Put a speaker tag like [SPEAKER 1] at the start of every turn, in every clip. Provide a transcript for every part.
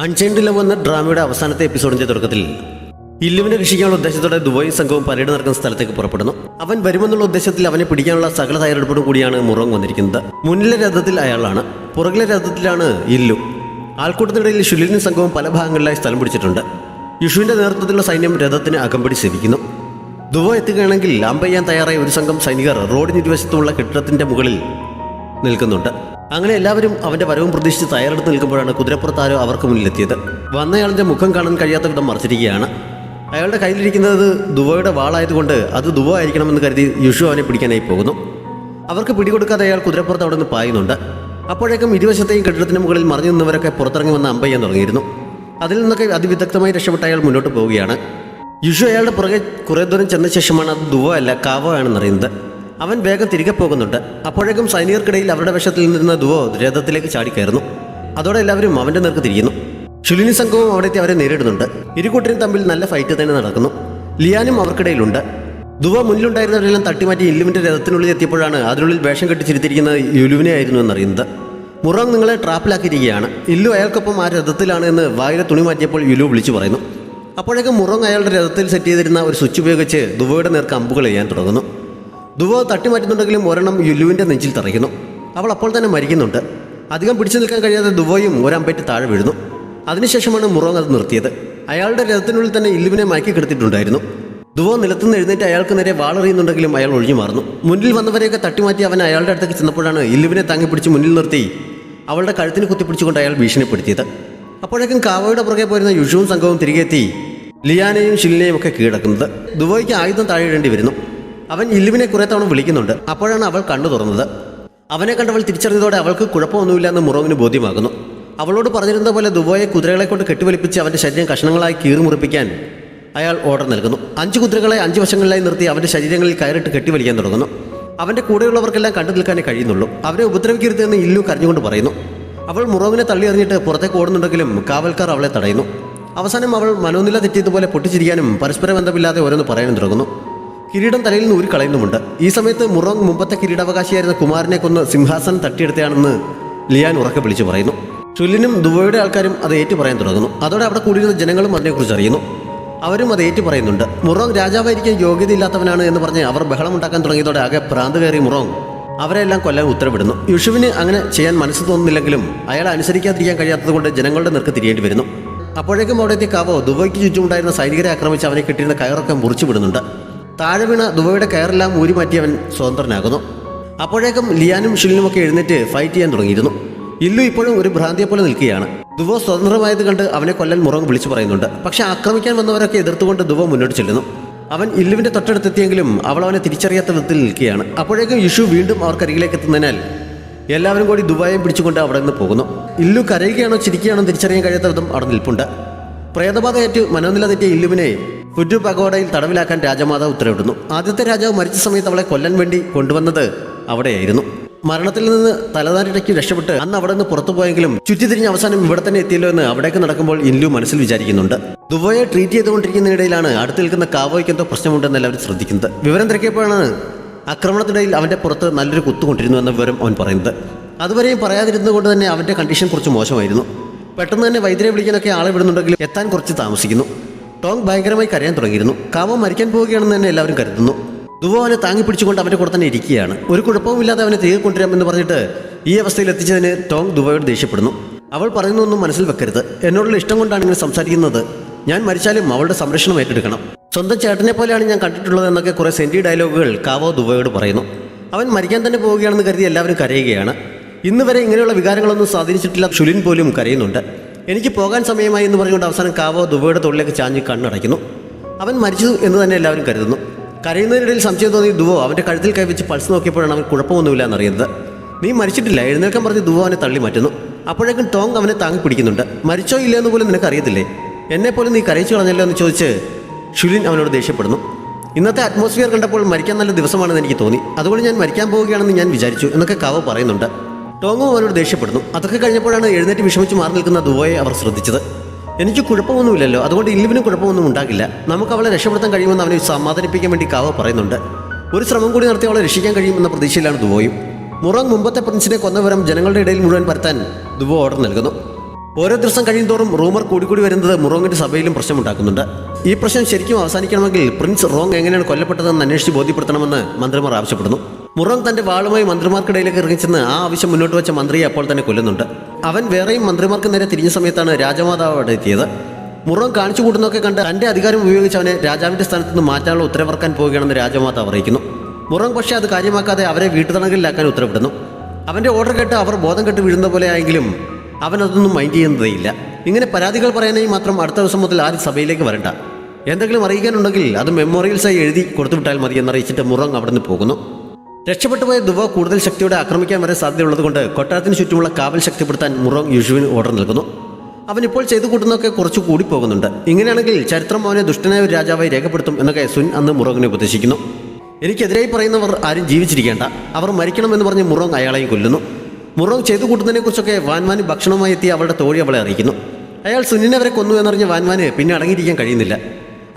[SPEAKER 1] Unchained love എന്ന ഡ്രാമയുടെ അവസാനത്തെ എപ്പിസോഡിന്റെ തുടക്കത്തിൽ ഇല്ലുവിനെ രക്ഷിക്കാനുള്ള ഉദ്ദേശത്തോടെ ദുബായ് സംഘവും പരേഡ് നടക്കുന്ന സ്ഥലത്തേക്ക് പുറപ്പെടുന്നു. അവൻ വരുമെന്നുള്ള ഉദ്ദേശത്തിൽ അവനെ പിടിക്കാനുള്ള സകല തയ്യാറെടുപ്പോടും കൂടിയാണ് മുറോങ് വന്നിരിക്കുന്നത്. മുന്നിലെ രഥത്തിൽ അയാളാണ്, പുറകിലെ രഥത്തിലാണ് ഇല്ലു. ആൾക്കൂട്ടത്തിനിടയിൽ ഷുലിനും സംഘവും പല ഭാഗങ്ങളിലായി സ്ഥലം പിടിച്ചിട്ടുണ്ട്. യുഷുവിന്റെ നേതൃത്വത്തിലുള്ള സൈന്യം രഥത്തിന് അകമ്പടി സേവിക്കുന്നു. ദുബായ് എത്തുകയാണെങ്കിൽ അമ്പെയ്യാൻ തയ്യാറായ ഒരു സംഘം സൈനികർ റോഡിന് ഇരുവശത്തുമുള്ള കെട്ടിടത്തിന്റെ മുകളിൽ നിൽക്കുന്നുണ്ട്. അങ്ങനെ എല്ലാവരും അവന്റെ വരവും പ്രതീക്ഷിച്ച് തയ്യാറെടുത്ത് നിൽക്കുമ്പോഴാണ് കുതിരപ്പുറത്താരോ അവർക്ക് മുന്നിലെത്തിയത്. വന്നയാളിന്റെ മുഖം കാണാൻ കഴിയാത്ത വിധം മറച്ചിരിക്കുകയാണ്. അയാളുടെ കയ്യിലിരിക്കുന്നത് ദുബോയുടെ വാളായതുകൊണ്ട് അത് ദുബോ ആയിരിക്കണമെന്ന് കരുതി യുഷു അവനെ പിടിക്കാനായി പോകുന്നു. അവർക്ക് പിടികൊടുക്കാതെ അയാൾ കുതിരപ്പുറത്ത് അവിടെ നിന്ന് പായുന്നുണ്ട്. അപ്പോഴേക്കും ഇരുവശത്തെയും കെട്ടിടത്തിന് മുകളിൽ മറിഞ്ഞു നിന്നവരൊക്കെ പുറത്തിറങ്ങി വന്ന് അമ്പെയ്യാൻ തുടങ്ങിയിരുന്നു. അതിൽ നിന്നൊക്കെ അതിവിദഗ്ധമായി രക്ഷപ്പെട്ട അയാൾ മുന്നോട്ട് പോവുകയാണ്. യുഷു അയാളുടെ പുറകെ കുറേ ദൂരം ചെന്ന ശേഷമാണ് അത് ദുബോ അല്ല കാവോ ആണെന്നറിയുന്നത്. അവൻ വേഗം തിരികെ പോകുന്നുണ്ട്. അപ്പോഴേക്കും സൈനികർക്കിടയിൽ അവരുടെ വശത്തിൽ നിന്ന ദുവോ രഥത്തിലേക്ക് ചാടിക്കയറുന്നു. അതോടെ എല്ലാവരും അവന്റെ നേർക്ക് തിരിയുന്നു. ഷുലിനി സംഘവും അവിടെ എത്തി അവരെ നേരിടുന്നുണ്ട്. ഇരുകൂട്ടരും തമ്മിൽ നല്ല ഫൈറ്റ് തന്നെ നടക്കുന്നു. ലിയാനും അവർക്കിടയിലുണ്ട്. ദുവോ മുന്നിലുണ്ടായിരുന്നവരെല്ലാം തട്ടിമാറ്റി ഇല്ലുവിന്റെ രഥത്തിനുള്ളിൽ എത്തിയപ്പോഴാണ് അതിനുള്ളിൽ വേഷം കെട്ടിച്ചിരുത്തിരിക്കുന്നത് യുലുവിനെ ആയിരുന്നു എന്നറിയുന്നത്. മുറോങ് നിങ്ങളെ ട്രാപ്പിലാക്കിയിരിക്കുകയാണ്. ഇല്ലു അയാൾക്കൊപ്പം ആ രഥത്തിലാണ് എന്ന് വായിലെ തുണി മാറ്റിയപ്പോൾ യുലു വിളിച്ചു പറയുന്നു. അപ്പോഴേക്കും മുറോങ് അയാളുടെ രഥത്തിൽ സെറ്റ് ചെയ്തിരുന്ന ഒരു സ്വിച്ച് ഉപയോഗിച്ച് ദുവോയുടെ നേർക്ക് അമ്പുകൾ ചെയ്യാൻ തുടങ്ങുന്നു. ദുവോ തട്ടിമാറ്റുന്നുണ്ടെങ്കിലും ഒരെണ്ണം യുലുവിന്റെ നെഞ്ചിൽ തറയ്ക്കുന്നു. അവൾ അപ്പോൾ തന്നെ മരിക്കുന്നുണ്ട്. അധികം പിടിച്ചു നിൽക്കാൻ കഴിയാതെ ദുവോയും ഒരമ്പേറ്റ് താഴെ വീഴുന്നു. അതിനുശേഷമാണ് മുറോങ് അത് നിർത്തിയത്. അയാളുടെ രഥത്തിനുള്ളിൽ തന്നെ ഇല്ലുവിനെ മയക്കി കിടത്തിയിട്ടുണ്ടായിരുന്നു. ദുവോ നിലത്തുനിന്ന് എഴുന്നേറ്റ് അയാൾക്ക് നേരെ വാളെറിയുന്നുണ്ടെങ്കിലും അയാൾ ഒഴിഞ്ഞു മാറുന്നു. മുന്നിൽ വന്നവരെയൊക്കെ തട്ടിമാറ്റി അവൻ അയാളുടെ അടുത്തേക്ക് ചെന്നപ്പോഴാണ് ഇല്ലുവിനെ താങ്ങി പിടിച്ച് മുന്നിൽ നിർത്തി അവളുടെ കഴുത്തിന് കുത്തിപ്പിടിച്ചുകൊണ്ട് അയാൾ ഭീഷണിപ്പെടുത്തിയത്. അപ്പോഴേക്കും കാവോയുടെ പുറകെ പോരുന്ന യുഷുവും സംഘവും തിരികെ എത്തി ലിയാനെയും ഷിലിനെയും ഒക്കെ കീഴടക്കുന്നത്. ദുബോയ്ക്ക് ആയുധം താഴെയിടേണ്ടി വരുന്നു. അവൻ ഇല്ലുവിനെ കുറെ തവണ വിളിക്കുന്നുണ്ട്. അപ്പോഴാണ് അവൾ കണ്ണു തുറന്നത്. അവനെ കണ്ടവൾ തിരിച്ചറിഞ്ഞതോടെ അവൾക്ക് കുഴപ്പമൊന്നുമില്ല എന്ന് മുറോങ്ങിന് ബോധ്യമാകുന്നു. അവളോട് പറഞ്ഞിരുന്ന പോലെ ദുബോയെ കുതിരകളെ കൊണ്ട് കെട്ടിവലിപ്പിച്ച് അവന്റെ ശരീരം കഷ്ണങ്ങളായി കീറിമുറിപ്പിക്കാൻ അയാൾ ഓർഡർ നൽകുന്നു. 5 കുതിരകളെ 5 വശങ്ങളിലായി നിർത്തി അവന്റെ ശരീരങ്ങളിൽ കയറിട്ട് കെട്ടിവലിക്കാൻ തുടങ്ങുന്നു. അവന്റെ കൂടെയുള്ളവർക്കെല്ലാം കണ്ടു നിൽക്കാനേ കഴിയുന്നുള്ളൂ. അവരെ ഉപദ്രവിക്കരുതെന്ന് ഇല്ലു കരഞ്ഞുകൊണ്ട് പറയുന്നു. അവൾ മുറോങ്ങിനെ തള്ളി എറിഞ്ഞിട്ട് പുറത്തേക്ക് ഓടുന്നുണ്ടെങ്കിലും കാവൽക്കാർ അവളെ തടയുന്നു. അവസാനം അവൾ മനോനില തെറ്റിയതുപോലെ പൊട്ടിച്ചിരിക്കാനും പരസ്പര ബന്ധമില്ലാതെ ഓരോന്ന് പറയാനും തുടങ്ങുന്നു. കിരീടം തലയിൽ നിന്ന് കളയുന്നുമുണ്ട്. ഈ സമയത്ത് മുറോങ് മുമ്പത്തെ കിരീടാവകാശിയായിരുന്ന കുമാരനെ കൊന്ന് സിംഹാസനം തട്ടിയെടുത്തയാണെന്ന് ലിയാൻ ഉറക്കെ വിളിച്ചു പറയുന്നു. ഷുലിനും ദുബോയുടെ ആൾക്കാരും അത് ഏറ്റു പറയാൻ തുടങ്ങുന്നു. അതോടെ അവിടെ കൂടിയിരുന്ന ജനങ്ങളും അതിനെക്കുറിച്ച് അറിയുന്നു. അവരും അത് ഏറ്റു പറയുന്നുണ്ട്. മുറോങ് രാജാവായിരിക്കാൻ യോഗ്യതയില്ലാത്തവനാണ് എന്ന് പറഞ്ഞ് അവർ ബഹളമുണ്ടാക്കാൻ തുടങ്ങിയതോടെ ആകെ ഭ്രാന്ത് കയറി മുറോങ് അവരെല്ലാം കൊല്ലാൻ ഉത്തരവിടുന്നു. യുഷുവിന് അങ്ങനെ ചെയ്യാൻ മനസ്സ് തോന്നുന്നില്ലെങ്കിലും അയാളെ അനുസരിക്കാതിരിക്കാൻ കഴിയാത്തതുകൊണ്ട് ജനങ്ങളുടെ നേർക്ക് തിരിയേണ്ടി വരുന്നു. അപ്പോഴേക്കും അവിടെ എത്തിയ കാവോ ദുബോയ്ക്ക് ചുറ്റുമുണ്ടായിരുന്ന സൈനികരെ ആക്രമിച്ച് അവനെ കിട്ടിയിരുന്ന കയറൊക്കെ മുറിച്ചു വിടുന്നുണ്ട്. താഴെ വീണ ദുബോയുടെ കയറെല്ലാം ഊരി മാറ്റി അവൻ സ്വതന്ത്രനാകുന്നു. അപ്പോഴേക്കും ലിയാനും ഷിലിനും ഒക്കെ എഴുന്നേറ്റ് ഫൈറ്റ് ചെയ്യാൻ തുടങ്ങിയിരുന്നു. ഇല്ലു ഇപ്പോഴും ഒരു ഭ്രാന്തിയെ പോലെ നിൽക്കുകയാണ്. ദുബോ സ്വതന്ത്രമായത് കണ്ട് അവനെ കൊല്ലാൻ മുറോങ് വിളിച്ചു പറയുന്നുണ്ട്. പക്ഷെ ആക്രമിക്കാൻ വന്നവരൊക്കെ എതിർത്തുകൊണ്ട് ദുബോ മുന്നോട്ട് ചെല്ലുന്നു. അവൻ ഇല്ലുവിന്റെ തൊട്ടടുത്തെത്തിയെങ്കിലും അവൾ അവനെ തിരിച്ചറിയാത്ത വിധത്തിൽ നിൽക്കുകയാണ്. അപ്പോഴേക്കും യുഷു വീണ്ടും അവർക്കരികിലേക്ക് എത്തുന്നതിനാൽ എല്ലാവരും കൂടി ദുബായെ പിടിച്ചുകൊണ്ട് അവിടെ നിന്ന് പോകുന്നു. ഇല്ലു കരയുകയാണോ ചിരിക്കുകയാണോ തിരിച്ചറിയാൻ കഴിയാത്ത വിധം അവിടെ നിൽപ്പുണ്ട്. പ്രേതബാധയേറ്റ് മനോനില തെറ്റിയ ഇല്ലുവിനെ ഫുറ്റു പഗോഡയിൽ തടവിലാക്കാൻ രാജമാതാവ് ഉത്തരവിടുന്നു. ആദ്യത്തെ രാജാവ് മരിച്ച സമയത്ത് അവളെ കൊല്ലാൻ വേണ്ടി കൊണ്ടുവന്നത് അവിടെയായിരുന്നു. മരണത്തിൽ നിന്ന് തലതാരിടയ്ക്ക് രക്ഷപ്പെട്ട് അന്ന് അവിടെ നിന്ന് പുറത്തുപോയെങ്കിലും ചുറ്റിത്തിരിഞ്ഞ് അവസാനം ഇവിടെ തന്നെ എത്തിയല്ലോ എന്ന് അവിടേക്ക് നടക്കുമ്പോൾ ഇല്ലു മനസ്സിൽ വിചാരിക്കുന്നുണ്ട്. ദുബോയെ ട്രീറ്റ് ചെയ്തുകൊണ്ടിരിക്കുന്നതിനിടയിലാണ് അടുത്ത് നിൽക്കുന്ന കാവോയ്ക്ക് എന്തോ പ്രശ്നമുണ്ടെന്ന് എല്ലാവരും ശ്രദ്ധിക്കുന്നത്. വിവരം തിരക്കിയപ്പോഴാണ് ആക്രമണത്തിനിടയിൽ അവന്റെ പുറത്ത് നല്ലൊരു കുത്തുകൊണ്ടിരുന്നു എന്ന വിവരം അവൻ പറയുന്നത്. അതുവരെയും പറയാതിരുന്നതുകൊണ്ട് തന്നെ അവന്റെ കണ്ടീഷൻ കുറച്ച് മോശമായിരുന്നു. പെട്ടെന്ന് തന്നെ വൈദ്യരെ വിളിക്കാനൊക്കെ ആളെ വിടുന്നുണ്ടെങ്കിലും എത്താൻ കുറച്ച് താമസിക്കുന്നു. ടോങ് ഭയങ്കരമായി കരയാൻ തുടങ്ങിയിരുന്നു. കാവോ മരിക്കാൻ പോവുകയാണെന്ന് തന്നെ എല്ലാവരും കരുതുന്നു. ദുബോ അവനെ താങ്ങി പിടിച്ചുകൊണ്ട് അവന്റെ കൂടെ തന്നെ ഇരിക്കുകയാണ്. ഒരു കുഴപ്പവുമില്ലാതെ അവനെ തിരികെ കൊണ്ടുവരാമെന്ന് പറഞ്ഞിട്ട് ഈ അവസ്ഥയിൽ എത്തിച്ചതിന് ടോങ് ദുബോയോട് ദേഷ്യപ്പെടുന്നു. അവൾ പറയുന്നൊന്നും മനസ്സിൽ വെക്കരുത്. എന്നോടുള്ള ഇഷ്ടം കൊണ്ടാണ് ഇങ്ങനെ സംസാരിക്കുന്നത്. ഞാൻ മരിച്ചാലും അവളുടെ സംരക്ഷണം ഏറ്റെടുക്കണം. സ്വന്തം ചേട്ടനെ പോലെയാണ് ഞാൻ കണ്ടിട്ടുള്ളത് എന്നൊക്കെ കുറെ സെന്റി ഡയലോഗുകൾ കാവോ ദുബോയോട് പറയുന്നു. അവൻ മരിക്കാൻ തന്നെ പോവുകയാണെന്ന് കരുതി എല്ലാവരും കരയുകയാണ്. ഇന്ന് വരെ ഇങ്ങനെയുള്ള വികാരങ്ങളൊന്നും സ്വാധീനിച്ചിട്ടില്ല. ഷുലിൻ പോലും കരയുന്നുണ്ട്. എനിക്ക് പോകാൻ സമയമായി എന്ന് പറഞ്ഞുകൊണ്ട് അവസാനം കാവോ ദുബോയുടെ തൊഴിലേക്ക് ചാഞ്ഞ് കണ്ണടയ്ക്കുന്നു. അവൻ മരിച്ചു എന്ന് തന്നെ എല്ലാവരും കരുതുന്നു. കരയുന്നതിനിടയിൽ സംശയം തോന്നി ദുവോ അവന്റെ കഴുത്തിൽ കൈവച്ച് പൾസ് നോക്കിയപ്പോഴാണ് അവൻ കുഴപ്പമൊന്നുമില്ല എന്നറിയുന്നത്. നീ മരിച്ചിട്ടില്ല, എഴുന്നേൽക്കാൻ പറഞ്ഞ് ദുവോ അവനെ തള്ളി മാറ്റുന്നു. അപ്പോഴേക്കും ടോങ് അവനെ താങ്ങി പിടിക്കുന്നുണ്ട്. മരിച്ചോ ഇല്ല എന്ന് പോലും നിനക്ക് അറിയത്തില്ലേ? എന്നെപ്പോലും നീ കരയിച്ചു കളഞ്ഞല്ലോ എന്ന് ചോദിച്ച് ഷുലിൻ അവനോട് ദേഷ്യപ്പെടുന്നു. ഇന്നത്തെ അറ്റ്മോസ്ഫിയർ കണ്ടപ്പോൾ മരിക്കാൻ നല്ല ദിവസമാണെന്ന് എനിക്ക് തോന്നി. അതുകൊണ്ട് ഞാൻ മരിക്കാൻ പോവുകയാണെന്ന് ഞാൻ വിചാരിച്ചു എന്നൊക്കെ കാവോ പറയുന്നുണ്ട്. ടോങ്ങും അവനോട് ദേഷ്യപ്പെടുന്നു. അതൊക്കെ കഴിഞ്ഞപ്പോഴാണ് എഴുന്നേറ്റ് വിഷമിച്ച് മാറി നിൽക്കുന്ന ദുവോയെ അവർ ശ്രദ്ധിച്ചത്. എനിക്ക് കുഴപ്പമൊന്നുമില്ലല്ലോ, അതുകൊണ്ട് ഇല്ലുവിന് കുഴപ്പമൊന്നും ഉണ്ടാകില്ല. നമുക്ക് അവളെ രക്ഷപ്പെടുത്താൻ കഴിയുമെന്ന് അവനെ സമാധാനിപ്പിക്കാൻ വേണ്ടി കാവോ പറയുന്നുണ്ട്. ഒരു ശ്രമം കൂടി നടത്തി അവളെ രക്ഷിക്കാൻ കഴിയുമെന്ന പ്രതീക്ഷയിലാണ് ദുബോയും. മുറോങ് മുമ്പത്തെ പ്രിൻസിനെ കൊന്ന വിവരം ജനങ്ങളുടെ ഇടയിൽ മുഴുവൻ പരത്താൻ ദുബോ ഓർഡർ നൽകുന്നു. ഓരോ ദിവസം കഴിയുന്തോറും റൂമർ കൂടിക്കൂടി വരുന്നത് മുറോങ്ങിന്റെ സഭയിലും പ്രശ്നമുണ്ടാക്കുന്നുണ്ട്. ഈ പ്രശ്നം ശരിക്കും അവസാനിക്കണമെങ്കിൽ പ്രിൻസ് റോങ് എങ്ങനെയാണ് കൊല്ലപ്പെട്ടതെന്ന് അന്വേഷിച്ച് ബോധ്യപ്പെടുത്തണമെന്ന് മന്ത്രിമാർ ആവശ്യപ്പെടുന്നു. മുറോങ് തന്റെ വാളുമായി മന്ത്രിമാർക്കിടയിലേക്ക് ഇറങ്ങിച്ചെന്ന് ആ ആവശ്യം മുന്നോട്ട് വെച്ച മന്ത്രിയെ അപ്പോൾ തന്നെ കൊല്ലുന്നുണ്ട്. അവൻ വേറെയും മന്ത്രിമാർക്ക് നേരെ തിരിഞ്ഞ സമയത്താണ് രാജമാതാവ് അവിടെ എത്തിയത്. മുറോങ് കാണിച്ചു കൂട്ടുന്നതൊക്കെ കണ്ട് തന്റെ അധികാരം ഉപയോഗിച്ച് അവനെ രാജാവിന്റെ സ്ഥാനത്ത് നിന്ന് മാറ്റാനുള്ള ഉത്തരവിറക്കാൻ പോവുകയാണെന്ന് രാജമാതാവ് അറിയിക്കുന്നു. മുറോങ് പക്ഷേ അത് കാര്യമാക്കാതെ അവരെ വീട്ടുതടങ്കലിലാക്കാൻ ഉത്തരവിടുന്നു. അവന്റെ ഓർഡർ കേട്ട് അവർ ബോധം കെട്ട് വീഴുന്ന പോലെ ആയെങ്കിലും അവൻ അതൊന്നും മൈൻഡ് ചെയ്യുന്നതേയില്ല. ഇങ്ങനെ പരാതികൾ പറയാനായി മാത്രം അടുത്ത ദിവസം മുതൽ ആരും സഭയിലേക്ക് വരണ്ട. എന്തെങ്കിലും അറിയിക്കാനുണ്ടെങ്കിൽ അത് മെമ്മോറിയൽസായി എഴുതി കൊടുത്തുവിട്ടാൽ മതി എന്നറിയിച്ചിട്ട് മുറോങ് അവിടെ നിന്ന് പോകുന്നു. രക്ഷപ്പെട്ടുപോയ ദുവോ കൂടുതൽ ശക്തിയോടെ ആക്രമിക്കാൻ വരെ സാധ്യതയുള്ളതുകൊണ്ട് കൊട്ടാരത്തിന് ചുറ്റുമുള്ള കാവൽ ശക്തിപ്പെടുത്താൻ മുറോങ് യുഷുവിന് ഓർഡർ നൽകുന്നു. അവനിപ്പോൾ ചെയ്തു കൂട്ടുന്നതൊക്കെ കുറച്ച് കൂടി പോകുന്നുണ്ട്. ഇങ്ങനെയാണെങ്കിൽ ചരിത്രം അവനെ ദുഷ്ടനായ ഒരു രാജാവായി രേഖപ്പെടുത്തും എന്നൊക്കെ സുൻ അന്ന് മുറോങ്ങിനെ ഉപദേശിക്കുന്നു. എനിക്കെതിരായി പറയുന്നവർ ആരും ജീവിച്ചിരിക്കേണ്ട, അവർ മരിക്കണമെന്ന് പറഞ്ഞ് മുറോങ് അയാളെയും കൊല്ലുന്നു. മുറോങ് ചെയ്തു കൂട്ടുന്നതിനെക്കുറിച്ചൊക്കെ വാൻവാന് ഭക്ഷണമായി എത്തി അവളുടെ തോഴി അവളെ അറിയിക്കുന്നു. അയാൾ സുന്നിനെ അവരെ കൊന്നു എന്നറിഞ്ഞ വാൻവാന് പിന്നെ അടങ്ങിയിരിക്കാൻ കഴിയുന്നില്ല.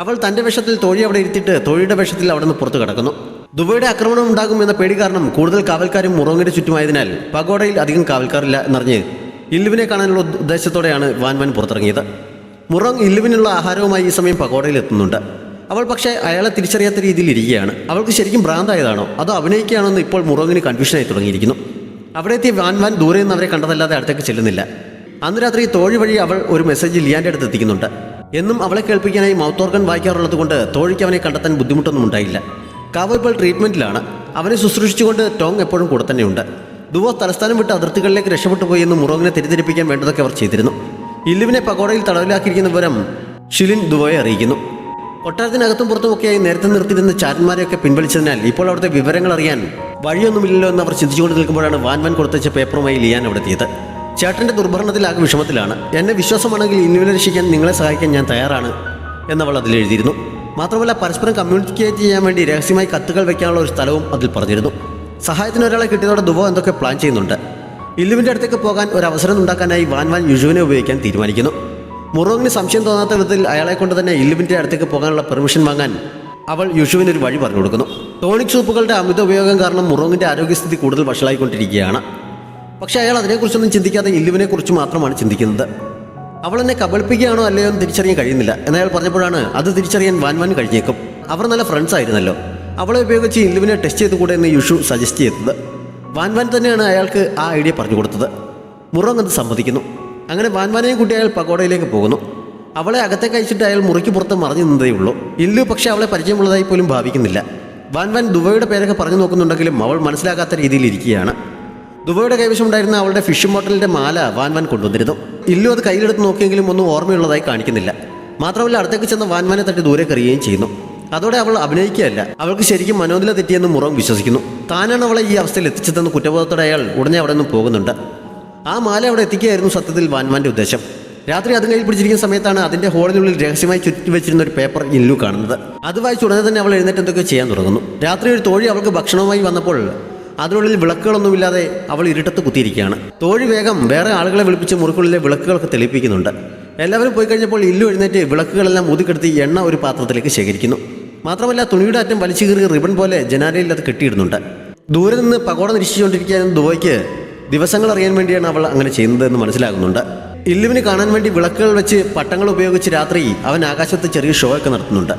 [SPEAKER 1] അവൾ തന്റെ വേഷത്തിൽ തോഴി അവിടെ ഇരുത്തിയിട്ട് തോഴിയുടെ വേഷത്തിൽ അവിടെ നിന്ന് പുറത്തു കടക്കുന്നു. ദുബൈയുടെ ആക്രമണം ഉണ്ടാകും എന്ന പേടി കാരണം കൂടുതൽ കാവൽക്കാരും മുറോങ്ങിന്റെ ചുറ്റുമായതിനാൽ പഗോഡയിൽ അധികം കാവൽക്കാരില്ല എന്നറിഞ്ഞ് ഇല്ലുവിനെ കാണാനുള്ള ഉദ്ദേശത്തോടെയാണ് വാൻവാൻ പുറത്തിറങ്ങിയത്. മുറോങ് ഇല്ലുവിനുള്ള ആഹാരവുമായി ഈ സമയം പഗോഡയിൽ എത്തുന്നുണ്ട്. അവൾ പക്ഷേ അയാളെ തിരിച്ചറിയാത്ത രീതിയിൽ ഇരിക്കുകയാണ്. അവൾക്ക് ശരിക്കും ഭ്രാന്തായതാണോ അതോ അഭിനയിക്കുകയാണോ എന്ന് ഇപ്പോൾ മുറോങ്ങിന് കൺഫ്യൂഷനായി തുടങ്ങിയിരിക്കുന്നു. അവിടെ എത്തിയ വാൻവാൻ ദൂരെ നിന്ന് അവരെ കണ്ടതല്ലാതെ അടുത്തേക്ക് ചെല്ലുന്നില്ല. അന്ന് രാത്രി തോഴി വഴി അവൾ ഒരു മെസ്സേജ് ലിയാന്റെ അടുത്ത് എത്തിക്കുന്നുണ്ട്. എന്നും അവളെ കേൾപ്പിക്കാനായി മൗത്ത് ഓർഗൻ വായിക്കാറുള്ളത് കൊണ്ട് തോഴിക്ക് അവനെ കണ്ടെത്താൻ ബുദ്ധിമുട്ടൊന്നും ഉണ്ടായില്ല. കാവോ ഇപ്പോൾ ട്രീറ്റ്മെന്റിലാണ്. അവനെ ശുശ്രൂഷിച്ചുകൊണ്ട് ടോങ് എപ്പോഴും കൂടെ തന്നെയുണ്ട്. ദുവോ തലസ്ഥാനം വിട്ട് അതിർത്തികളിലേക്ക് രക്ഷപ്പെട്ടു പോയി എന്ന് മുറോങ്ങിനെ തെറ്റിദ്ധരിപ്പിക്കാൻ വേണ്ടതൊക്കെ അവർ ചെയ്തിരുന്നു. ഇല്ലുവിനെ പഗോഡയിൽ തടവിലാക്കിയിരിക്കുന്ന വിവരം ഷിലിൻ ദുവോയെ അറിയിക്കുന്നു. കൊട്ടാരത്തിനകത്തും പുറത്തുമൊക്കെയായി നേരത്തെ നിർത്തിയിരുന്ന ചാരന്മാരെയൊക്കെ പിൻവലിച്ചതിനാൽ ഇപ്പോൾ അവിടുത്തെ വിവരങ്ങൾ അറിയാൻ വഴിയൊന്നുമില്ലല്ലോ എന്ന് അവർ ചിന്തിച്ചുകൊണ്ട് നിൽക്കുമ്പോഴാണ് വാൻവാൻ കൊടുത്തച്ച പേപ്പറുമായി ലിയാൻ അവിടെ എത്തിയത്. ചേട്ടൻ്റെ ദുർഭരണത്തിലാകെ വിഷമത്തിലാണ്. എന്നെ വിശ്വാസമാണെങ്കിൽ ഇന്നുവിനെ രക്ഷിക്കാൻ നിങ്ങളെ സഹായിക്കാൻ ഞാൻ തയ്യാറാണ് എന്നവൾ അതിൽ എഴുതിയിരുന്നു. മാത്രമല്ല പരസ്പരം കമ്മ്യൂണിക്കേറ്റ് ചെയ്യാൻ വേണ്ടി രഹസ്യമായി കത്തുകൾ വയ്ക്കാനുള്ള ഒരു സ്ഥലവും അതിൽ പറഞ്ഞിരുന്നു. സഹായത്തിന് ഒരാളെ കിട്ടിയതോടെ ദുവോ എന്തൊക്കെ പ്ലാൻ ചെയ്യുന്നുണ്ട്. ഇല്ലുവിൻ്റെ അടുത്തേക്ക് പോകാൻ ഒരു അവസരം ഉണ്ടാക്കാനായി വാൻവാൻ യുഷുവിനെ ഉപയോഗിക്കാൻ തീരുമാനിക്കുന്നു. മുറോങ്ങിന് സംശയം തോന്നാത്ത വിധത്തിൽ അയാളെ കൊണ്ട് തന്നെ ഇല്ലുവിൻ്റെ അടുത്തേക്ക് പോകാനുള്ള പെർമിഷൻ വാങ്ങാൻ അവൾ യുഷുവിനൊരു വഴി പറഞ്ഞു കൊടുക്കുന്നു. ടോണിക് സൂപ്പുകളുടെ അമിത ഉപയോഗം കാരണം മുറോങ്ങിൻ്റെ ആരോഗ്യസ്ഥിതി കൂടുതൽ വഷളായിക്കൊണ്ടിരിക്കുകയാണ്. പക്ഷേ അയാൾ അതിനെക്കുറിച്ചൊന്നും ചിന്തിക്കാതെ ഇല്ലുവിനെക്കുറിച്ച് മാത്രമാണ് ചിന്തിക്കുന്നത്. അവൾ എന്നെ കബളിപ്പിക്കുകയാണോ അല്ലയോ എന്ന് തിരിച്ചറിയാൻ കഴിയുന്നില്ല എന്നയാൾ പറഞ്ഞപ്പോഴാണ് അത് തിരിച്ചറിയാൻ വാൻവാൻ കഴിഞ്ഞേക്കും. അവർ നല്ല ഫ്രണ്ട്സ് ആയിരുന്നല്ലോ. അവളെ ഉപയോഗിച്ച് ഇല്ലുവിനെ ടെസ്റ്റ് ചെയ്തുകൂടെ എന്ന് യുഷു സജസ്റ്റ് ചെയ്തത്. വാൻവാൻ തന്നെയാണ് അയാൾക്ക് ആ ഐഡിയ പറഞ്ഞു കൊടുത്തത്. മുറോങ് അത് സമ്മതിക്കുന്നു. അങ്ങനെ വാൻവാനെയും കൂട്ടി അയാൾ പഗോഡയിലേക്ക് പോകുന്നു. അവളെ അകത്തേക്ക് അയച്ചിട്ട് അയാൾ മുറിക്ക് പുറത്ത് മറഞ്ഞു നിന്നതേ ഉള്ളൂ. ഇല്ലു പക്ഷേ അവളെ പരിചയമുള്ളതായി പോലും ഭാവിക്കുന്നില്ല. വാൻവാൻ ദുബൈയുടെ പേരൊക്കെ പറഞ്ഞു നോക്കുന്നുണ്ടെങ്കിലും അവൾ മനസ്സിലാക്കാത്ത രീതിയിൽ ഇരിക്കുകയാണ്. ദുബൈയുടെ കൈവശം ഉണ്ടായിരുന്ന അവളുടെ ഫിഷ് ബോട്ടലിൻ്റെ മാല വാൻവാൻ കൊണ്ടുവന്നിരുന്നു. ഇല്ലു അത് കയ്യിലെടുത്ത് നോക്കിയെങ്കിലും ഒന്നും ഓർമ്മയുള്ളതായി കാണിക്കുന്നില്ല. മാത്രമല്ല അടുത്തേക്ക് ചെന്ന വാൻവാനെ തട്ടി ദൂരെ കറിയുകയും ചെയ്യുന്നു. അതോടെ അവൾ അഭിനയിക്കുകയല്ല, അവൾക്ക് ശരിക്കും മനോനില തെറ്റിയെന്ന് മുറോങ് വിശ്വസിക്കുന്നു. താനാണ് അവളെ ഈ അവസ്ഥയിൽ എത്തിച്ചതെന്ന് കുറ്റബോധത്തോടെ അയാൾ ഉടനെ അവിടെ നിന്ന് പോകുന്നുണ്ട്. ആ മാല അവിടെ എത്തിക്കുകയായിരുന്നു സത്യത്തിൽ വാൻവാൻ്റെ ഉദ്ദേശം. രാത്രി അതും കയ്യിൽ പിടിച്ചിരിക്കുന്ന സമയത്താണ് അതിൻ്റെ ഹോളിനുള്ളിൽ രഹസ്യമായി ചുറ്റി വെച്ചിരുന്ന ഒരു പേപ്പർ ഇല്ലു കാണുന്നത്. അത് വായിച്ച് ഉടനെ തന്നെ അവൾ എഴുന്നേറ്റ് എന്തൊക്കെ ചെയ്യാൻ തുടങ്ങുന്നു. രാത്രി ഒരു തോഴി അവൾക്ക് ഭക്ഷണവുമായി വന്നപ്പോൾ അതിനുള്ളിൽ വിളക്കുകളൊന്നുമില്ലാതെ അവൾ ഇരുട്ടത്ത് കുത്തിയിരിക്കുകയാണ്. തോഴി വേഗം വേറെ ആളുകളെ വിളിപ്പിച്ച് മുറിക്കുള്ളിലെ വിളക്കുകളൊക്കെ തെളിയിപ്പിക്കുന്നുണ്ട്. എല്ലാവരും പോയി കഴിഞ്ഞപ്പോൾ ഇല്ലു എഴുന്നേറ്റ് വിളക്കുകളെല്ലാം ഊതിക്കെടുത്തി എണ്ണ ഒരു പാത്രത്തിലേക്ക് ശേഖരിക്കുന്നു. മാത്രമല്ല തുണിയുടെ അറ്റം വലിച്ചു കീറിയ റിബൺ പോലെ ജനാലയിൽ അത് കെട്ടിയിടുന്നുണ്ട്. ദൂരെ നിന്ന് പകോട നിരീക്ഷിച്ചുകൊണ്ടിരിക്കുകയായിരുന്ന ദുബൈക്ക് ദിവസങ്ങൾ അറിയാൻ വേണ്ടിയാണ് അവൾ അങ്ങനെ ചെയ്യുന്നതെന്ന് മനസ്സിലാകുന്നുണ്ട്. ഇല്ലുവിന് കാണാൻ വേണ്ടി വിളക്കുകൾ വെച്ച് പട്ടങ്ങൾ ഉപയോഗിച്ച് രാത്രി അവൻ ആകാശത്ത് ചെറിയ ഷോ ഒക്കെ നടത്തുന്നുണ്ട്.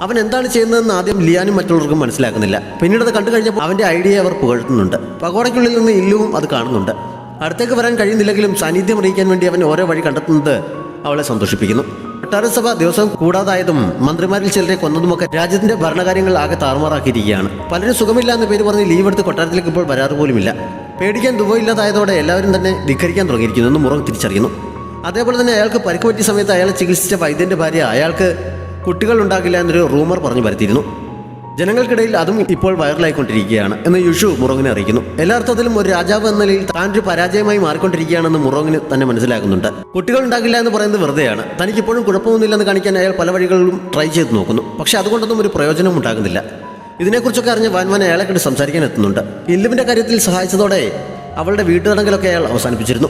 [SPEAKER 1] അവൻ എന്താണ് ചെയ്യുന്നതെന്ന് ആദ്യം ലിയാനും മറ്റുള്ളവർക്കും മനസ്സിലാക്കുന്നില്ല. പിന്നീട് അത് കണ്ടു കഴിഞ്ഞപ്പോൾ അവൻ്റെ ഐഡിയ അവർ പുകഴ്ത്തുന്നുണ്ട്. പകോടയ്ക്കുള്ളിൽ നിന്ന് ഇല്ലുവും അത് കാണുന്നുണ്ട്. അടുത്തേക്ക് വരാൻ കഴിയുന്നില്ലെങ്കിലും സാന്നിധ്യം അറിയിക്കാൻ വേണ്ടി അവൻ ഓരോ വഴി കണ്ടെത്തുന്നത് അവളെ സന്തോഷിപ്പിക്കുന്നു. കൊട്ടാരസഭ ദിവസം കൂടാതായതും മന്ത്രിമാരിൽ ചിലരെ കൊന്നതുമൊക്കെ രാജ്യത്തിന്റെ ഭരണകാര്യങ്ങൾ ആകെ താറുമാറാക്കിയിരിക്കുകയാണ്. പലരും സുഖമില്ല എന്ന പേര് പറഞ്ഞ് ലീവ് എടുത്ത് കൊട്ടാരത്തിലേക്ക് ഇപ്പോൾ വരാറ് പോലുമില്ല. പേടിക്കാൻ ദുബൈയില്ലാതായതോടെ എല്ലാവരും തന്നെ ധിക്കരിക്കാൻ തുടങ്ങിയിരിക്കുന്നു എന്ന് മുറോങ് തിരിച്ചറിയുന്നു. അതേപോലെ തന്നെ അയാൾക്ക് പരിക്ക് പറ്റിയ സമയത്ത് അയാളെ ചികിത്സിച്ച വൈദ്യന്റെ ഭാര്യ അയാൾക്ക് കുട്ടികൾ ഉണ്ടാകില്ല എന്നൊരു റൂമർ പറഞ്ഞു വരുത്തിയിരുന്നു. ജനങ്ങൾക്കിടയിൽ അതും ഇപ്പോൾ വൈറലായിക്കൊണ്ടിരിക്കുകയാണ് എന്ന് യുഷു മുറോങ്ങിനെ അറിയിക്കുന്നു. എല്ലാ അർത്ഥത്തിലും ഒരു രാജാവ് എന്ന നിലയിൽ താൻ ഒരു പരാജയമായി മാറിക്കൊണ്ടിരിക്കുകയാണെന്ന് മുറോങ്ങിന് തന്നെ മനസ്സിലാക്കുന്നുണ്ട്. കുട്ടികൾ ഉണ്ടാകില്ല എന്ന് പറയുന്നത് വെറുതെയാണ്. തനിക്കിപ്പോഴും കുഴപ്പമൊന്നുമില്ലെന്ന് കാണിക്കാൻ അയാൾ പല വഴികളിലും ട്രൈ ചെയ്ത് നോക്കുന്നു. പക്ഷെ അതുകൊണ്ടൊന്നും ഒരു പ്രയോജനം ഉണ്ടാകുന്നില്ല. ഇതിനെക്കുറിച്ചൊക്കെ അറിഞ്ഞ് വാൻവാൻ അയാളെ കണ്ട് സംസാരിക്കാൻ എത്തുന്നുണ്ട്. ഇല്ലുവിൻ്റെ കാര്യത്തിൽ സഹായിച്ചതോടെ അവളുടെ വീട്ടുതടങ്കലൊക്കെ അയാൾ അവസാനിപ്പിച്ചിരുന്നു.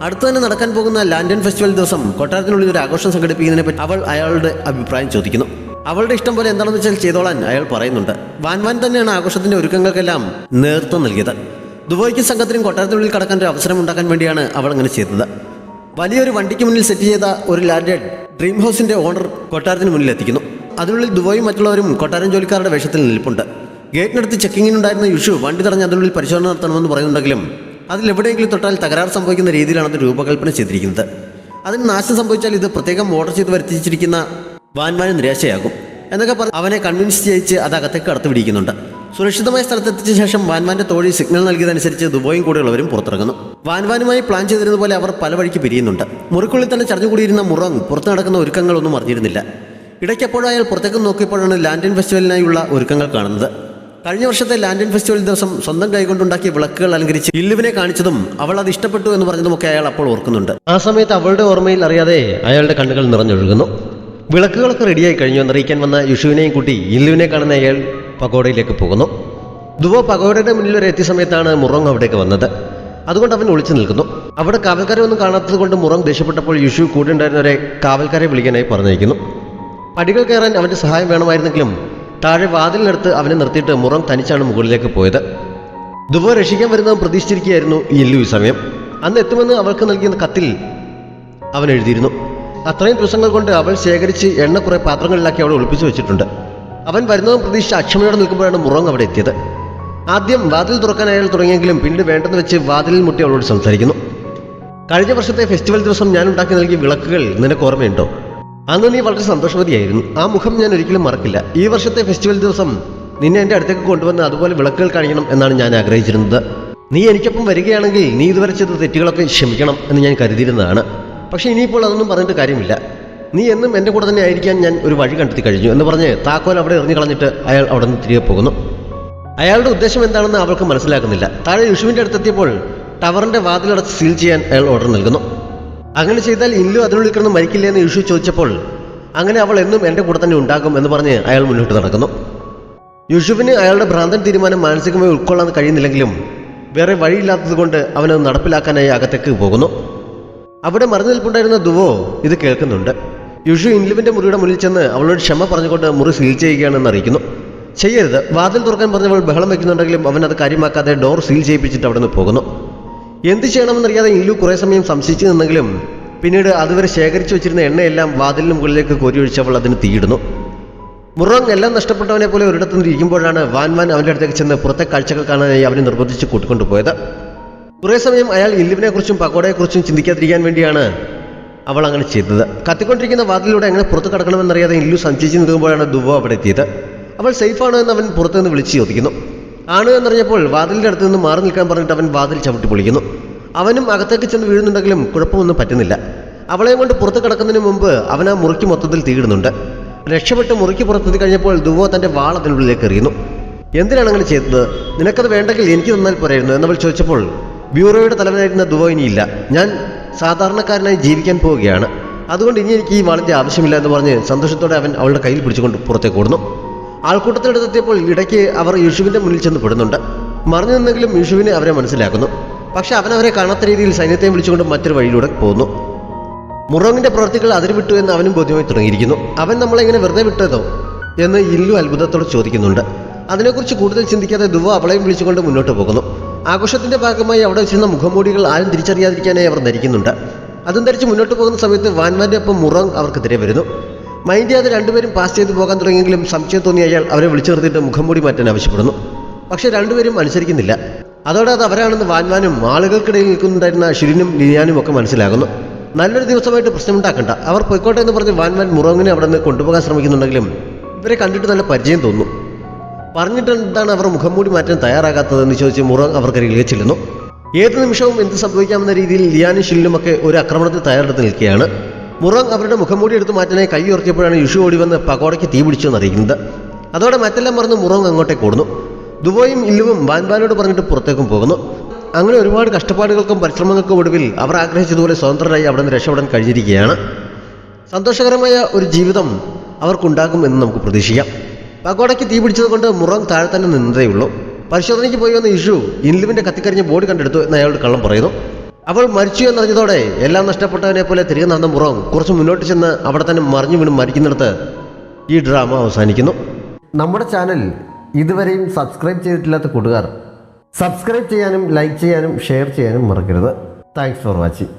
[SPEAKER 1] അടുത്ത് തന്നെ നടക്കാൻ പോകുന്ന ലാൻഡൻ ഫെസ്റ്റിവൽ ദിവസം കൊട്ടാരത്തിനുള്ളിൽ ഒരു ആഘോഷം സംഘടിപ്പിക്കുന്നതിനെ പറ്റി അവൾ അയാളുടെ അഭിപ്രായം ചോദിക്കുന്നു. അവളുടെ ഇഷ്ടം പോലെ എന്താണെന്ന് വെച്ചാൽ ചെയ്തോളാൻ അയാൾ പറയുന്നുണ്ട്. വാൻവാൻ തന്നെയാണ് ആഘോഷത്തിന്റെ ഒരുക്കങ്ങൾക്കെല്ലാം നേതൃത്വം നൽകിയത്. ദുബൈക്ക് സംഘത്തിനും കൊട്ടാരത്തിനുള്ളിൽ കടക്കാൻ ഒരു അവസരം ഉണ്ടാക്കാൻ വേണ്ടിയാണ് അവൾ അങ്ങനെ ചെയ്തത്. വലിയൊരു വണ്ടിക്ക് മുന്നിൽ സെറ്റ് ചെയ്ത ഒരു ലാൻഡഡ് ഡ്രീം ഹൗസിന്റെ ഓണർ കൊട്ടാരത്തിന് മുന്നിൽ എത്തിക്കുന്നു. അതിനുള്ളിൽ ദുബോയും മറ്റുള്ളവരും കൊട്ടാരം ജോലിക്കാരുടെ വേഷത്തിൽ നിൽപ്പുണ്ട്. ഗേറ്റിനടുത്ത് ചെക്കിങ്ങിനുണ്ടായിരുന്ന യുഷു വണ്ടി തടഞ്ഞ് അതിനുള്ളിൽ പരിശോധന നടത്തണമെന്ന് പറയുന്നുണ്ടെങ്കിലും അതിലെവിടെയെങ്കിലും തൊട്ടാൽ തകരാർ സംഭവിക്കുന്ന രീതിയിലാണ് അത് രൂപകൽപ്പന ചെയ്തിരിക്കുന്നത്. അതിന് നാശം സംഭവിച്ചാൽ ഇത് പ്രത്യേകം ഓർഡർ ചെയ്ത് വരുത്തിച്ചിരിക്കുന്ന വാൻവാന് നിരാശയാകും എന്നൊക്കെ പറഞ്ഞ് അവനെ കൺവിൻസ് ചെയ്യിച്ച് അത് അകത്തേക്ക് കടത്തി പിടിക്കുന്നുണ്ട്. സുരക്ഷിതമായ സ്ഥലത്തെത്തിച്ച ശേഷം വാൻവാന്റെ തോഴി സിഗ്നൽ നൽകിയതനുസരിച്ച് ദുബോയും കൂടെയുള്ളവരും പുറത്തിറങ്ങുന്നു. വാൻവാനുമായി പ്ലാൻ ചെയ്തിരുന്ന പോലെ അവർ പല വഴിക്ക് പിരിയുന്നുണ്ട്. മുറിക്കുള്ളിൽ തന്നെ ചടഞ്ഞുകൂടിയിരുന്ന മുറങ് പുറത്തു നടക്കുന്ന ഒരുക്കങ്ങളൊന്നും അറിഞ്ഞിരുന്നില്ല. ഇടയ്ക്കെപ്പോഴും അയാൾ പുറത്തേക്ക് നോക്കിയപ്പോഴാണ് ലാൻഡൻ ഫെസ്റ്റിവലിനായുള്ള ഒരുക്കങ്ങൾ കാണുന്നത്. കഴിഞ്ഞ വർഷത്തെ ലാൻഡൻ ഫെസ്റ്റിവൽ ദിവസം സ്വന്തം കൈകൊണ്ടുണ്ടാക്കിയ വിളക്കുകൾ അലങ്കരിച്ച് ഇല്ലുവിനെ കാണിച്ചതും അവൾ അത് ഇഷ്ടപ്പെട്ടു എന്ന് പറഞ്ഞതുമൊക്കെ അയാൾ അപ്പോൾ ഓർക്കുന്നുണ്ട്. ആ സമയത്ത് അവളുടെ ഓർമ്മയിൽ അറിയാതെ അയാളുടെ കണ്ണുകൾ നിറഞ്ഞൊഴുകുന്നു. വിളക്കുകളൊക്കെ റെഡിയായി കഴിഞ്ഞു എന്നറിയിക്കാൻ വന്ന യുഷുവിനെയും കൂട്ടി ഇല്ലുവിനെ കാണുന്ന അയാൾ പഗോഡയിലേക്ക് പോകുന്നു. ദുവോ പഗോഡയുടെ മുന്നിൽ വരെ എത്തിയ സമയത്താണ് മുറങ് അവിടേക്ക് വന്നത്. അതുകൊണ്ട് അവൻ ഒളിച്ചു നിൽക്കുന്നു. അവിടെ കാവൽക്കാരെ ഒന്നും കാണാത്തത് കൊണ്ട് മുറങ് ദേഷ്യപ്പെട്ടപ്പോൾ യുഷു കൂടെ ഉണ്ടായിരുന്നവരെ കാവൽക്കാരെ വിളിക്കാനായി പറഞ്ഞയക്കുന്നു. പടികൾ കയറാൻ അവന്റെ സഹായം വേണമായിരുന്നെങ്കിലും താഴെ വാതിലിനടുത്ത് അവനെ നിർത്തിയിട്ട് മുറങ് തനിച്ചാണ് മുകളിലേക്ക് പോയത്. ദുവോ രക്ഷിക്കാൻ വരുന്നവൻ പ്രതീക്ഷിച്ചിരിക്കുകയായിരുന്നു ഇല്ലു ഈ സമയം. അന്ന് എത്തുമെന്ന് അവൾക്ക് നൽകിയ കത്തിൽ അവൻ എഴുതിയിരുന്നു. അത്രയും ദിവസങ്ങൾ കൊണ്ട് അവൾ ശേഖരിച്ച് എണ്ണ കുറെ പാത്രങ്ങളിലാക്കി അവളെ ഒളിപ്പിച്ചു വെച്ചിട്ടുണ്ട്. അവൻ വരുന്നതും പ്രതീക്ഷിച്ച് അക്ഷമയോടെ നിൽക്കുമ്പോഴാണ് മുറങ് അവിടെ എത്തിയത്. ആദ്യം വാതിൽ തുറക്കാൻ അയാൾ തുടങ്ങിയെങ്കിലും പിന്നീട് വേണ്ടെന്ന് വെച്ച് വാതിലിൽ മുട്ടി അവളോട് സംസാരിക്കുന്നു. കഴിഞ്ഞ വർഷത്തെ ഫെസ്റ്റിവൽ ദിവസം ഞാൻ ഉണ്ടാക്കി നൽകിയ വിളക്കുകൾ നിനക്ക് ഓർമ്മയുണ്ടോ? അന്ന് നീ വളരെ സന്തോഷവതിയായിരുന്നു. ആ മുഖം ഞാൻ ഒരിക്കലും മറക്കില്ല. ഈ വർഷത്തെ ഫെസ്റ്റിവൽ ദിവസം നിന്നെ എൻ്റെ അടുത്തേക്ക് കൊണ്ടുവന്ന് അതുപോലെ വിളക്കുകൾ കാണിക്കണം എന്നാണ് ഞാൻ ആഗ്രഹിച്ചിരുന്നത്. നീ എനിക്കൊപ്പം വരികയാണെങ്കിൽ നീ ഇതുവരെ ചെയ്ത തെറ്റുകളൊക്കെ ക്ഷമിക്കണം എന്ന് ഞാൻ കരുതിയിരുന്നതാണ്. പക്ഷേ ഇനിയിപ്പോൾ അതൊന്നും പറഞ്ഞിട്ട് കാര്യമില്ല. നീ എന്നും എൻ്റെ കൂടെ തന്നെ ആയിരിക്കാൻ ഞാൻ ഒരു വഴി കണ്ടെത്തി കഴിഞ്ഞു എന്ന് പറഞ്ഞ് താക്കോൽ അവിടെ എറിഞ്ഞു കളഞ്ഞിട്ട് അയാൾ അവിടെ നിന്ന് തിരികെ പോകുന്നു. അയാളുടെ ഉദ്ദേശം എന്താണെന്ന് അവൾക്ക് മനസ്സിലാക്കുന്നില്ല. താഴെ യുഷുവിൻ്റെ അടുത്തെത്തിയപ്പോൾ ടവറിൻ്റെ വാതിലടച്ച് സീൽ ചെയ്യാൻ അയാൾ ഓർഡർ നൽകുന്നു. അങ്ങനെ ചെയ്താൽ ഇല്ലു അതിനുള്ളിൽ കിടന്ന് മരിക്കില്ല എന്ന് യുഷു ചോദിച്ചപ്പോൾ അങ്ങനെ അവൾ എന്നും എൻ്റെ കൂടെ തന്നെ ഉണ്ടാകും എന്ന് പറഞ്ഞ് അയാൾ മുന്നോട്ട് നടക്കുന്നു. യുഷുവിന് അയാളുടെ ഭ്രാന്തൻ തീരുമാനം മാനസികമായി ഉൾക്കൊള്ളാൻ കഴിയുന്നില്ലെങ്കിലും വേറെ വഴിയില്ലാത്തത് കൊണ്ട് അവനത് നടപ്പിലാക്കാനായി അകത്തേക്ക് പോകുന്നു. അവിടെ മറന്നു നിൽപ്പുണ്ടായിരുന്ന ദുവോ ഇത് കേൾക്കുന്നുണ്ട്. യുഷു ഇൻലുവിൻ്റെ മുറിയുടെ മുന്നിൽ ചെന്ന് അവളോട് ക്ഷമ പറഞ്ഞുകൊണ്ട് മുറി സീൽ ചെയ്യുകയാണെന്ന് അറിയിക്കുന്നു. ചെയ്യരുത്, വാതിൽ തുറക്കാൻ പറഞ്ഞവൾ ബഹളം വയ്ക്കുന്നുണ്ടെങ്കിലും അവൻ അത് കാര്യമാക്കാതെ ഡോർ സീൽ ചെയ്യിപ്പിച്ചിട്ട് അവിടെ നിന്ന് പോകുന്നു. എന്ത് ചെയ്യണമെന്നറിയാതെ ഇല്ലു കുറേ സമയം സംശയിച്ചു നിന്നെങ്കിലും പിന്നീട് അതുവരെ ശേഖരിച്ചു വെച്ചിരുന്ന എണ്ണയെല്ലാം വാതിലിന് മുകളിലേക്ക് കോരിയൊഴിച്ചവൾ അതിന് തീയിടുന്നു. മുറങ് എല്ലാം നഷ്ടപ്പെട്ടവനെ പോലെ ഒരിടത്തു നിന്ന് ഇരിക്കുമ്പോഴാണ് വാൻവാൻ അവൻ്റെ അടുത്തേക്ക് ചെന്ന് പുറത്തെ കാഴ്ചകൾ കാണാനായി അവനെ നിർബന്ധിച്ച് കൂട്ടിക്കൊണ്ടുപോയത്. കുറേ സമയം അയാൾ ഇല്ലുവിനെക്കുറിച്ചും പകോഡയെക്കുറിച്ചും ചിന്തിക്കാതിരിക്കാൻ വേണ്ടിയാണ് അവൾ അങ്ങനെ ചെയ്തത്. കത്തിക്കൊണ്ടിരിക്കുന്ന വാതിലൂടെ എങ്ങനെ പുറത്ത് കടക്കണമെന്നറിയാതെ ഇല്ലു സഞ്ചരിച്ച് നിൽക്കുമ്പോഴാണ് ദുവോ അവിടെ എത്തിയത്. അവൾ സേഫാണ് എന്ന് അവൻ പുറത്തുനിന്ന് വിളിച്ച് ചോദിക്കുന്നു. ആണ് എന്നറിഞ്ഞപ്പോൾ വാതിലിൻ്റെ അടുത്ത് നിന്ന് മാറി നിൽക്കാൻ പറഞ്ഞിട്ട് അവൻ വാതിൽ ചവിട്ടി പൊളിക്കുന്നു. അവനും അകത്തേക്ക് ചെന്ന് വീഴുന്നുണ്ടെങ്കിലും കുഴപ്പമൊന്നും പറ്റുന്നില്ല. അവളെയും കൊണ്ട് പുറത്ത് കിടക്കുന്നതിന് മുമ്പ് അവൻ ആ മുറിക്ക് മൊത്തത്തിൽ തീയിടുന്നുണ്ട്. രക്ഷപ്പെട്ട് മുറിക്ക് പുറത്തെത്തി കഴിഞ്ഞപ്പോൾ ദുവോ തൻ്റെ വാൾ അതിനുള്ളിലേക്ക് എറിയുന്നു. എന്തിനാണ് അങ്ങനെ ചെയ്തത്? നിനക്കത് വേണ്ടെങ്കിൽ എനിക്ക് തന്നാൽ പോരായിരുന്നു എന്നവൾ ചോദിച്ചപ്പോൾ ബ്യൂറോയുടെ തലവനായിരുന്ന ദുവോ ഇനിയില്ല, ഞാൻ സാധാരണക്കാരനായി ജീവിക്കാൻ പോവുകയാണ്, അതുകൊണ്ട് ഇനി എനിക്ക് ഈ വാളിൻ്റെ ആവശ്യമില്ല എന്ന് പറഞ്ഞ് സന്തോഷത്തോടെ അവൻ അവളുടെ കയ്യിൽ പിടിച്ചുകൊണ്ട് പുറത്തേക്ക് ഓടുന്നു. ആൾക്കൂട്ടത്തിനടുത്തെത്തിയപ്പോൾ ഇടയ്ക്ക് അവർ യുഷുവിൻ്റെ മുന്നിൽ ചെന്ന് പെടുന്നുണ്ട്. മറിഞ്ഞു നിന്നെങ്കിലും യുഷുവിനെ അവരെ മനസ്സിലാക്കുന്നു. പക്ഷെ അവനവരെ കാണാത്ത രീതിയിൽ സൈന്യത്തെ വിളിച്ചുകൊണ്ട് മറ്റൊരു വഴിയിലൂടെ പോകുന്നു. മുറങ്ങിൻ്റെ പ്രവൃത്തികൾ അതിരുവിട്ടു എന്ന് അവനും ബോധ്യമായി തുടങ്ങിയിരിക്കുന്നു. അവൻ നമ്മളെങ്ങനെ വെറുതെ വിട്ടതോ എന്ന് ഇല്ലു അത്ഭുതത്തോടെ ചോദിക്കുന്നുണ്ട്. അതിനെക്കുറിച്ച് കൂടുതൽ ചിന്തിക്കാതെ ദുവോ അവളെയും വിളിച്ചുകൊണ്ട് മുന്നോട്ട് പോകുന്നു. ആഘോഷത്തിന്റെ ഭാഗമായി അവിടെ വെച്ചിരുന്ന മുഖംമൂടികൾ ആരും തിരിച്ചറിയാതിരിക്കാനായി അവർ ധരിക്കുന്നുണ്ട്. അതും ധരിച്ച് മുന്നോട്ട് പോകുന്ന സമയത്ത് വാൻവാന്റെ ഒപ്പം മുറങ് അവർക്കെതിരെ വരുന്നു. മൈൻഡ് ചെയ്യാതെ രണ്ടുപേരും പാസ് ചെയ്ത് പോകാൻ തുടങ്ങിയെങ്കിലും സംശയം തോന്നിയ അയാൾ അവരെ വിളിച്ചു നിർത്തിയിട്ട് മുഖംമൂടി മാറ്റാൻ ആവശ്യപ്പെടുന്നു. പക്ഷേ രണ്ടുപേരും അനുസരിക്കുന്നില്ല. അതോടെ അത് അവരാണെന്ന് വാൻവാനും ആളുകൾക്കിടയിൽ നിൽക്കുന്നുണ്ടായിരുന്ന ഷിരിനും ലിയാനും ഒക്കെ മനസ്സിലാകുന്നു. നല്ലൊരു ദിവസമായിട്ട് പ്രശ്നമുണ്ടാക്കണ്ട, അവർ പൊയ്ക്കോട്ടെ എന്ന് പറഞ്ഞ് വാൻവാൻ മുറങ്ങിനെ അവിടെ നിന്ന് കൊണ്ടുപോകാൻ ശ്രമിക്കുന്നുണ്ടെങ്കിലും ഇവരെ കണ്ടിട്ട് നല്ല പരിചയം തോന്നുന്നു. പറഞ്ഞിട്ട് എന്താണ് അവർ മുഖംമൂടി മാറ്റാൻ തയ്യാറാകാത്തതെന്ന് ചോദിച്ച് മുറങ് അവർക്കരികിലേക്ക് ചെല്ലുന്നു. ഏത് നിമിഷവും എന്ത് സംഭവിക്കാമെന്ന രീതിയിൽ ലിയാനും ഷില്ലുമൊക്കെ ഒരു ആക്രമണത്തിൽ തയ്യാറെടുത്ത് നിൽക്കുകയാണ്. മുറങ് അവരുടെ മുഖംമൂടി എടുത്ത് മാറ്റാനായി കൈ ഉയർത്തിയപ്പോഴാണ് യുഷു ഓടി വന്ന് പകോടയ്ക്ക് തീ പിടിച്ചു എന്നറിയിക്കുന്നത്. അതോടെ മറ്റെല്ലാം മറന്ന് മുറങ് അങ്ങോട്ടേക്ക് ഓടുന്നു. ദുബോയും ഇല്ലുവും വാൻവാനോട് പറഞ്ഞിട്ട് പുറത്തേക്കും പോകുന്നു. അങ്ങനെ ഒരുപാട് കഷ്ടപ്പാടുകൾക്കും പരിശ്രമങ്ങൾക്കും ഒടുവിൽ അവർ ആഗ്രഹിച്ചതുപോലെ സ്വതന്ത്രരായി അവിടെ നിന്ന് രക്ഷപ്പെടാൻ കഴിഞ്ഞിരിക്കുകയാണ്. സന്തോഷകരമായ ഒരു ജീവിതം അവർക്കുണ്ടാകും എന്ന് നമുക്ക് പ്രതീക്ഷിക്കാം. പകോടയ്ക്ക് തീ പിടിച്ചത് കൊണ്ട് മുറങ് താഴെ തന്നെ നിന്നതേയുള്ളൂ. പരിശോധനയ്ക്ക് പോയി വന്ന യുഷു ഇൻലുവിൻ്റെ കത്തിക്കരിഞ്ഞ ബോഡി കണ്ടെടുത്തു എന്ന് അയാളോട് കള്ളം പറയുന്നു. അവൾ മരിച്ചു എന്നറിഞ്ഞതോടെ എല്ലാം നഷ്ടപ്പെട്ടവനെ പോലെ തിരികെ നടന്ന മുറങ് കുറച്ച് മുന്നോട്ട് ചെന്ന് അവിടെ തന്നെ മറിഞ്ഞു വീണ് മരിക്കുന്നിടത്ത് ഈ ഡ്രാമ അവസാനിക്കുന്നു. നമ്മുടെ ചാനൽ ഇതുവരെയും സബ്സ്ക്രൈബ് ചെയ്തിട്ടില്ലാത്ത കൂട്ടുകാർ സബ്സ്ക്രൈബ് ചെയ്യാനും ലൈക്ക് ചെയ്യാനും ഷെയർ ചെയ്യാനും മറക്കരുത്. Thanks for watching.